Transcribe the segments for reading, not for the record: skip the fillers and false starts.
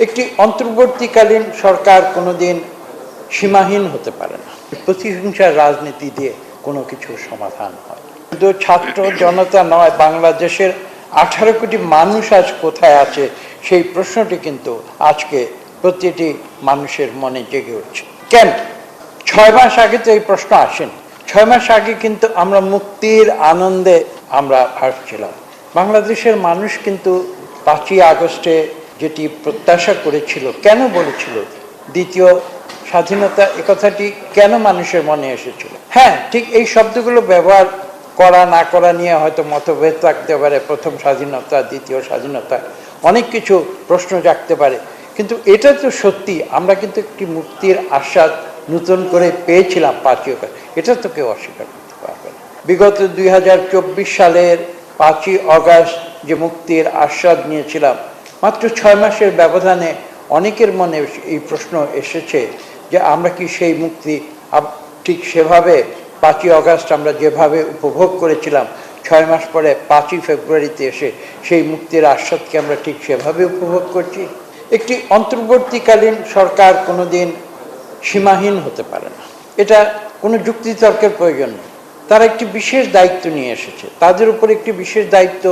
একটি অন্তর্বর্তীকালীন সরকার কোনোদিন সীমাহীন হতে পারে না। প্রতিহিংসার রাজনীতি দিয়ে কোনো কিছুর সমাধান হয়। শুধু ছাত্র জনতা নয়, বাংলাদেশের 18 কোটি মানুষ আজ কোথায় আছে সেই প্রশ্নটি কিন্তু আজকে প্রতিটি মানুষের মনে জেগে উঠছে। কেন 6 মাস আগে তো এই প্রশ্ন আসেনি। 6 মাস আগে কিন্তু আমরা মুক্তির আনন্দে আমরা ভাসছিলাম। বাংলাদেশের মানুষ কিন্তু 5ই আগস্টে যেটি প্রত্যাশা করেছিল, কেন বলেছিল দ্বিতীয় স্বাধীনতা, একথাটি কেন মানুষের মনে এসেছিল? হ্যাঁ, ঠিক এই শব্দগুলো ব্যবহার করা না করা নিয়ে হয়তো মতভেদ থাকতে পারে। প্রথম স্বাধীনতা, দ্বিতীয় স্বাধীনতা, অনেক কিছু প্রশ্ন জাগতে পারে, কিন্তু এটা তো সত্যি আমরা কিন্তু একটি মুক্তির আস্বাদ নতুন করে পেয়েছিলাম 5ই আগস্ট। এটা তো কেউ অস্বীকার করতে পারবে না। বিগত 2024 সালের 5ই আগস্ট যে মুক্তির আস্বাদ নিয়েছিলাম, মাত্র 6 মাসের ব্যবধানে অনেকের মনে এই প্রশ্ন এসেছে যে আমরা কি সেই মুক্তি ঠিক সেভাবে 5ই আগস্ট আমরা যেভাবে উপভোগ করেছিলাম, 6 মাস পরে 5ই ফেব্রুয়ারিতে এসে সেই মুক্তির আস্বাদকে আমরা ঠিক সেভাবে উপভোগ করছি? একটি অন্তর্বর্তীকালীন সরকার কোনোদিন সীমাহীন হতে পারে না, এটা কোনো যুক্তিতর্কের প্রয়োজন নেই। তারা একটি বিশেষ দায়িত্ব নিয়ে এসেছে, তাদের উপর একটি বিশেষ দায়িত্ব।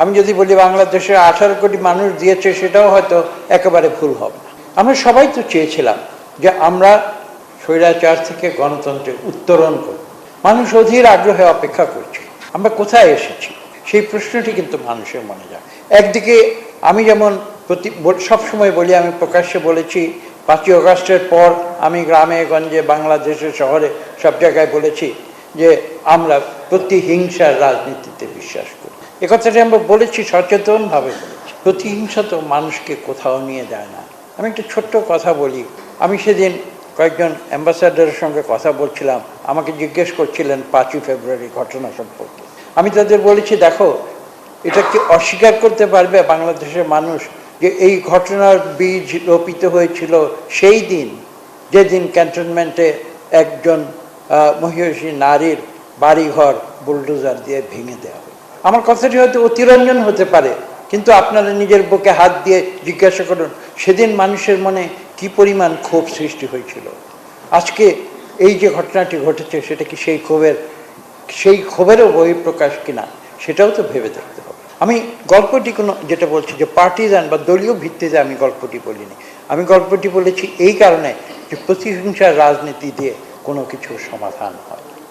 আমি যদি বলি বাংলাদেশের 18 কোটি মানুষ দিয়েছে, সেটাও হয়তো একেবারে ভুল হবে না। আমরা সবাই তো চেয়েছিলাম যে আমরা স্বৈরাচার থেকে গণতন্ত্রে উত্তরণ করব। মানুষ অধীর আগ্রহে অপেক্ষা করছে। আমরা কোথায় এসেছি সেই প্রশ্নটি কিন্তু মানুষের মনে যায়। একদিকে আমি যেমন সবসময় বলি, আমি প্রকাশ্যে বলেছি, 5ই আগস্টের পর আমি গ্রামে গঞ্জে বাংলাদেশের শহরে সব জায়গায় বলেছি যে আমরা প্রতিহিংসার রাজনীতিতে বিশ্বাস করি। এ কথাটি আমরা বলেছি, সচেতনভাবে বলেছি। প্রতিহিংসা তো মানুষকে কোথাও নিয়ে যায় না। আমি একটা ছোট্ট কথা বলি। আমি সেদিন কয়েকজন অ্যাম্বাসাডারের সঙ্গে কথা বলছিলাম, আমাকে জিজ্ঞেস করছিলেন 5ই ফেব্রুয়ারি ঘটনা সম্পর্কে। আমি তাদের বলেছি, দেখো, এটা কি অস্বীকার করতে পারবে বাংলাদেশের মানুষ যে এই ঘটনার বীজ রোপিত হয়েছিল সেই দিন, যেদিন ক্যান্টনমেন্টে একজন মহিষী নারীর বাড়িঘর বুলডোজার দিয়ে ভেঙে দেওয়া হয়? আমার কথাটি হয়তো অতিরঞ্জন হতে পারে, কিন্তু আপনারা নিজের বুকে হাত দিয়ে জিজ্ঞাসা করুন সেদিন মানুষের মনে কি পরিমাণ ক্ষোভ সৃষ্টি হয়েছিল। আজকে এই যে ঘটনাটি ঘটেছে, সেটা কি সেই ক্ষোভেরও বহিঃপ্রকাশ কিনা, সেটাও তো ভেবে দেখতে হবে। আমি গল্পটি যেটা বলছি যে পার্টিজান বা দলীয় ভিত্তিতে আমি গল্পটি বলিনি। আমি গল্পটি বলেছি এই কারণে যে প্রতিহিংসার রাজনীতি দিয়ে কোনো কিছুর সমাধান হয়।